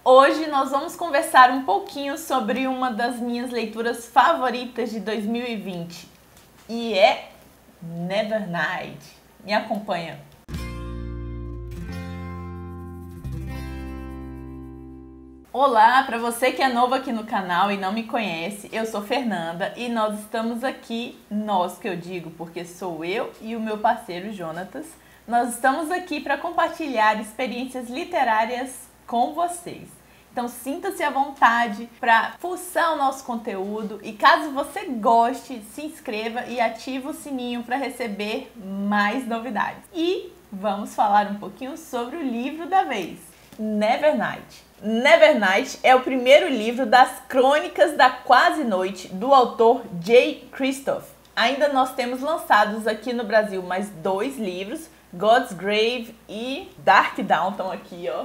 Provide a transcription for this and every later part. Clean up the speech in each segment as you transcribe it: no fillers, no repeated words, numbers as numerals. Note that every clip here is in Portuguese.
Hoje nós vamos conversar um pouquinho sobre uma das minhas leituras favoritas de 2020 e é Nevernight. Me acompanha. Olá, para você que é novo aqui no canal e não me conhece, eu sou Fernanda e nós estamos aqui, nós que eu digo porque sou eu e o meu parceiro Jonatas, nós estamos aqui para compartilhar experiências literárias com vocês. Então sinta-se à vontade para fuçar o nosso conteúdo e caso você goste, se inscreva e ative o sininho para receber mais novidades. E vamos falar um pouquinho sobre o livro da vez, Nevernight. Nevernight é o primeiro livro das Crônicas da Quase Noite do autor Jay Kristoff. Ainda nós temos lançados aqui no Brasil mais 2 livros, God's Grave e Dark Dawn, estão aqui, ó.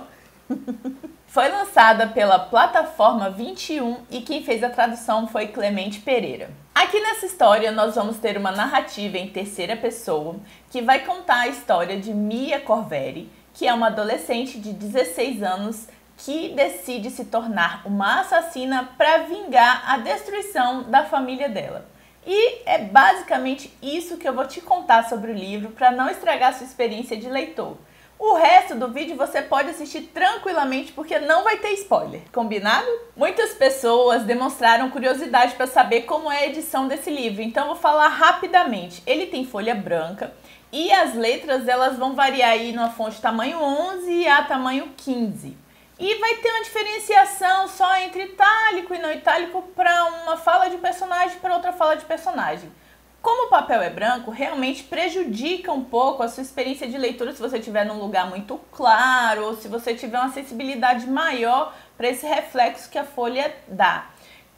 Foi lançada pela Plataforma 21 e quem fez a tradução foi Clemente Pereira. Aqui nessa história nós vamos ter uma narrativa em terceira pessoa que vai contar a história de Mia Corveri, que é uma adolescente de 16 anos que decide se tornar uma assassina para vingar a destruição da família dela. E é basicamente isso que eu vou te contar sobre o livro para não estragar sua experiência de leitor. O resto do vídeo você pode assistir tranquilamente porque não vai ter spoiler, combinado? Muitas pessoas demonstraram curiosidade para saber como é a edição desse livro, então eu vou falar rapidamente. Ele tem folha branca e as letras elas vão variar aí numa fonte tamanho 11 a tamanho 15. E vai ter uma diferenciação só entre itálico e não itálico para uma fala de personagem para outra fala de personagem. Como o papel é branco, realmente prejudica um pouco a sua experiência de leitura se você estiver num lugar muito claro ou se você tiver uma sensibilidade maior para esse reflexo que a folha dá.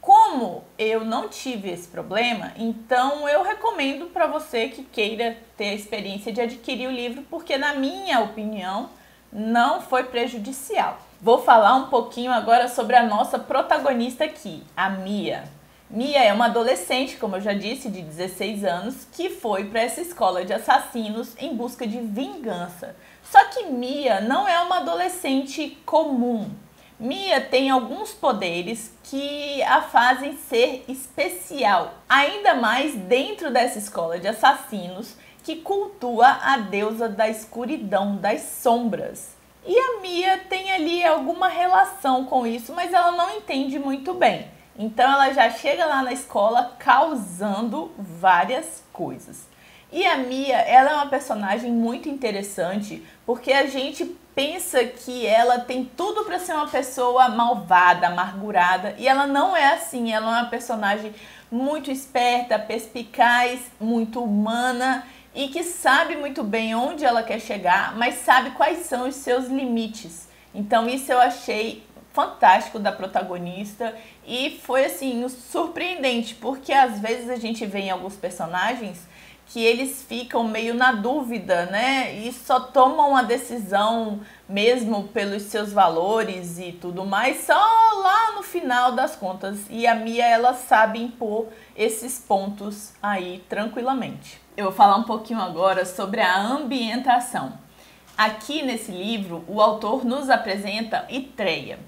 Como eu não tive esse problema, então eu recomendo para você que queira ter a experiência de adquirir o livro, porque na minha opinião não foi prejudicial. Vou falar um pouquinho agora sobre a nossa protagonista aqui, a Mia. Mia é uma adolescente, como eu já disse, de 16 anos, que foi para essa escola de assassinos em busca de vingança. Só que Mia não é uma adolescente comum. Mia tem alguns poderes que a fazem ser especial, ainda mais dentro dessa escola de assassinos que cultua a deusa da escuridão, das sombras. E a Mia tem ali alguma relação com isso, mas ela não entende muito bem. Então ela já chega lá na escola causando várias coisas. E a Mia, ela é uma personagem muito interessante, porque a gente pensa que ela tem tudo para ser uma pessoa malvada, amargurada, e ela não é assim. Ela é uma personagem muito esperta, perspicaz, muito humana e que sabe muito bem onde ela quer chegar, mas sabe quais são os seus limites. Então isso eu achei fantástico da protagonista e foi assim surpreendente, porque às vezes a gente vê em alguns personagens que eles ficam meio na dúvida, né? E só tomam a decisão mesmo pelos seus valores e tudo mais, só lá no final das contas. E a Mia, ela sabe impor esses pontos aí tranquilamente. Eu vou falar um pouquinho agora sobre a ambientação. Aqui nesse livro, o autor nos apresenta Itreia.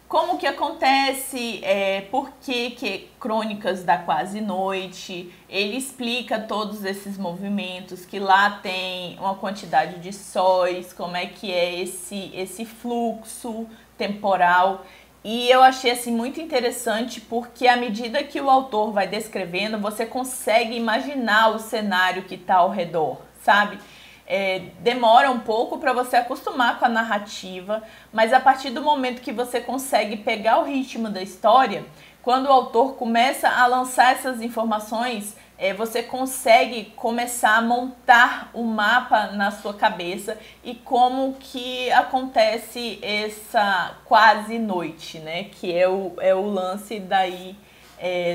Como que acontece, por que Crônicas da Quase Noite, ele explica todos esses movimentos, que lá tem uma quantidade de sóis, como é que é esse fluxo temporal. E eu achei assim muito interessante porque à medida que o autor vai descrevendo, você consegue imaginar o cenário que está ao redor, sabe? Demora um pouco para você acostumar com a narrativa, mas a partir do momento que você consegue pegar o ritmo da história, quando o autor começa a lançar essas informações, você consegue começar a montar o mapa na sua cabeça e como que acontece essa quase noite, né? Que é o lance daí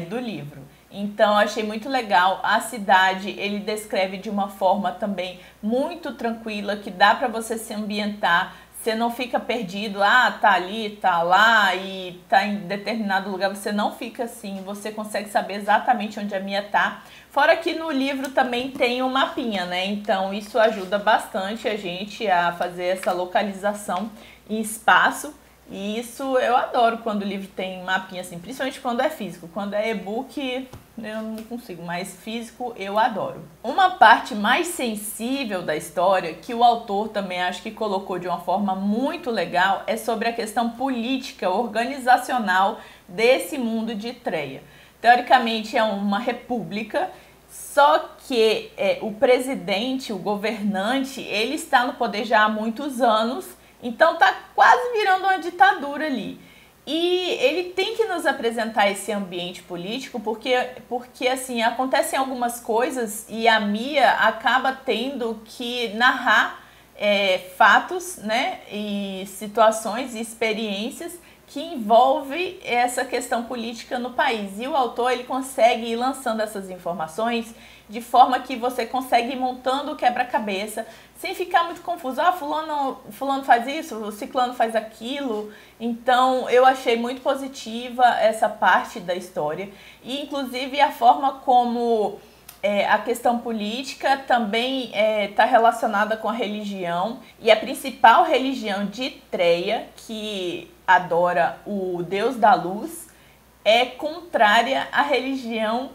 do livro. Então, achei muito legal. A cidade, ele descreve de uma forma também muito tranquila, que dá para você se ambientar. Você não fica perdido, tá ali, tá lá e tá em determinado lugar. Você não fica assim, você consegue saber exatamente onde a Mia tá. Fora que no livro também tem um mapinha, né? Então, isso ajuda bastante a gente a fazer essa localização em espaço. E isso eu adoro quando o livro tem mapinha assim, principalmente quando é físico. Quando é e-book eu não consigo, mas físico eu adoro. Uma parte mais sensível da história, que o autor também acho que colocou de uma forma muito legal, é sobre a questão política, organizacional desse mundo de Treia. Teoricamente é uma república, só que o presidente, o governante, ele está no poder já há muitos anos, então tá quase virando uma ditadura ali. E ele tem que nos apresentar esse ambiente político porque assim, acontecem algumas coisas e a Mia acaba tendo que narrar fatos, né, e situações e experiências que envolve essa questão política no país. E o autor ele consegue ir lançando essas informações de forma que você consegue ir montando o quebra-cabeça sem ficar muito confuso. Ah, fulano faz isso, o ciclano faz aquilo. Então eu achei muito positiva essa parte da história. E inclusive a forma como a questão política também está relacionada com a religião. E a principal religião de Treia, que adora o Deus da Luz, é contrária à religião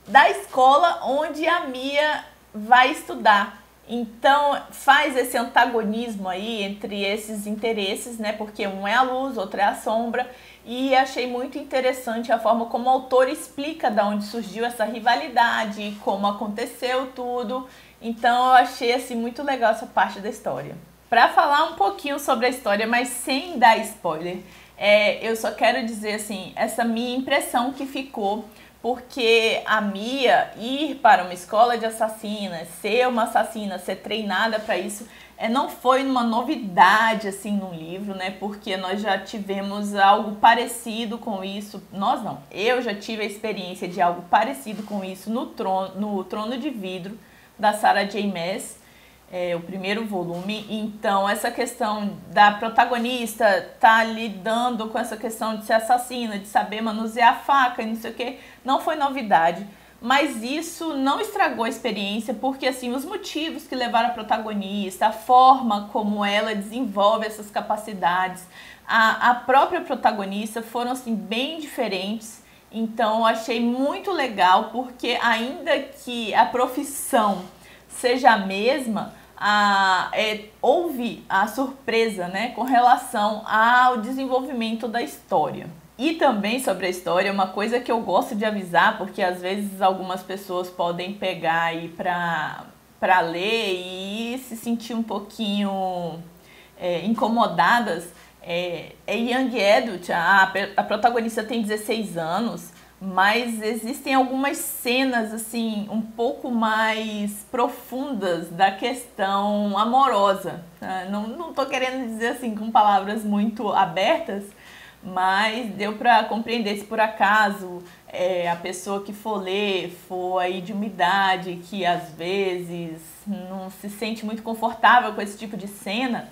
da escola onde a Mia vai estudar. Então faz esse antagonismo aí entre esses interesses, né? Porque um é a luz, outro é a sombra. E achei muito interessante a forma como o autor explica de onde surgiu essa rivalidade, como aconteceu tudo. Então eu achei assim muito legal essa parte da história. Para falar um pouquinho sobre a história, mas sem dar spoiler, eu só quero dizer assim, essa minha impressão que ficou, porque a Mia ir para uma escola de assassinas, ser uma assassina, ser treinada para isso, não foi uma novidade assim no livro, né? Porque nós já tivemos algo parecido com isso. Nós não, eu já tive a experiência de algo parecido com isso no Trono de Vidro, da Sarah J. Maas. O primeiro volume. Então essa questão da protagonista tá lidando com essa questão de ser assassina, de saber manusear a faca e não sei o que, não foi novidade, mas isso não estragou a experiência, porque assim, os motivos que levaram a protagonista, a forma como ela desenvolve essas capacidades, a própria protagonista foram assim bem diferentes. Então eu achei muito legal, porque ainda que a profissão seja a mesma, houve a surpresa, né, com relação ao desenvolvimento da história. E também sobre a história, uma coisa que eu gosto de avisar, porque às vezes algumas pessoas podem pegar aí para ler e se sentir um pouquinho incomodadas. Young Adult, a protagonista tem 16 anos, mas existem algumas cenas assim um pouco mais profundas da questão amorosa. Não tô querendo dizer assim com palavras muito abertas, mas deu para compreender. Se por acaso a pessoa que for ler for aí de uma idade que às vezes não se sente muito confortável com esse tipo de cena,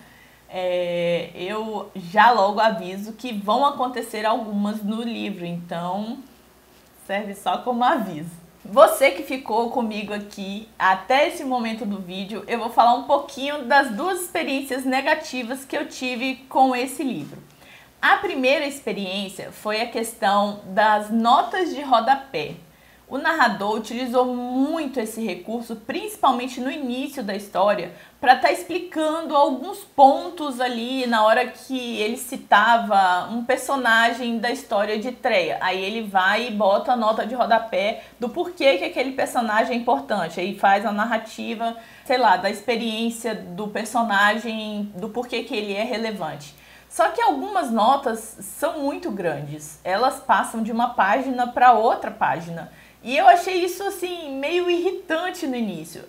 eu já logo aviso que vão acontecer algumas no livro, então serve só como aviso. Você que ficou comigo aqui até esse momento do vídeo, eu vou falar um pouquinho das duas experiências negativas que eu tive com esse livro. A primeira experiência foi a questão das notas de rodapé. O narrador utilizou muito esse recurso, principalmente no início da história, para estar explicando alguns pontos ali na hora que ele citava um personagem da história de Treia. Aí ele vai e bota a nota de rodapé do porquê que aquele personagem é importante. Aí faz a narrativa, sei lá, da experiência do personagem, do porquê que ele é relevante. Só que algumas notas são muito grandes. Elas passam de uma página para outra página. E eu achei isso assim meio irritante no início.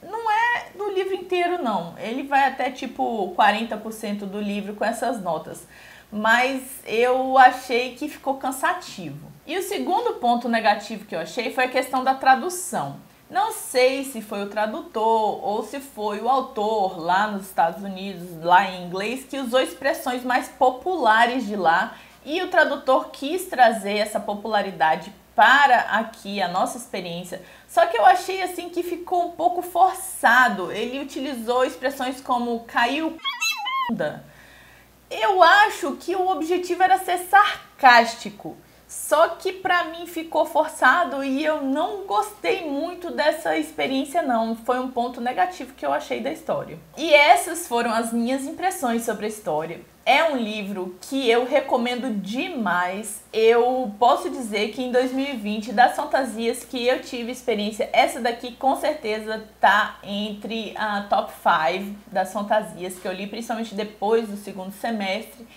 Não é do livro inteiro não, ele vai até tipo 40% do livro com essas notas, mas eu achei que ficou cansativo. E o segundo ponto negativo que eu achei foi a questão da tradução. Não sei se foi o tradutor ou se foi o autor lá nos Estados Unidos, lá em inglês, que usou expressões mais populares de lá e o tradutor quis trazer essa popularidade para aqui a nossa experiência, só que eu achei assim que ficou um pouco forçado. Ele utilizou expressões como caiu Eu acho que o objetivo era ser sarcástico, só que pra mim ficou forçado e eu não gostei muito dessa experiência não, foi um ponto negativo que eu achei da história. E essas foram as minhas impressões sobre a história. É um livro que eu recomendo demais. Eu posso dizer que em 2020, das fantasias que eu tive experiência, essa daqui com certeza tá entre a top 5 das fantasias que eu li, principalmente depois do segundo semestre.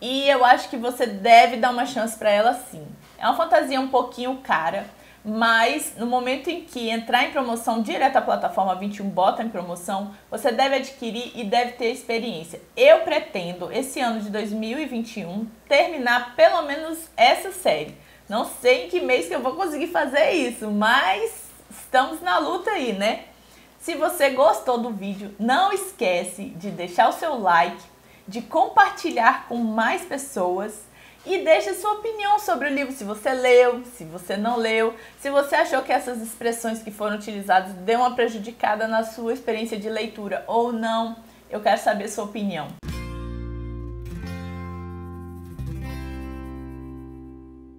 E eu acho que você deve dar uma chance para ela sim. É uma fantasia um pouquinho cara, mas no momento em que entrar em promoção direto à plataforma 21 bota em promoção, você deve adquirir e deve ter experiência. Eu pretendo, esse ano de 2021, terminar pelo menos essa série. Não sei em que mês que eu vou conseguir fazer isso, mas estamos na luta aí, né? Se você gostou do vídeo, não esquece de deixar o seu like, de compartilhar com mais pessoas e deixe sua opinião sobre o livro, se você leu, se você não leu, se você achou que essas expressões que foram utilizadas deu uma prejudicada na sua experiência de leitura ou não. Eu quero saber sua opinião.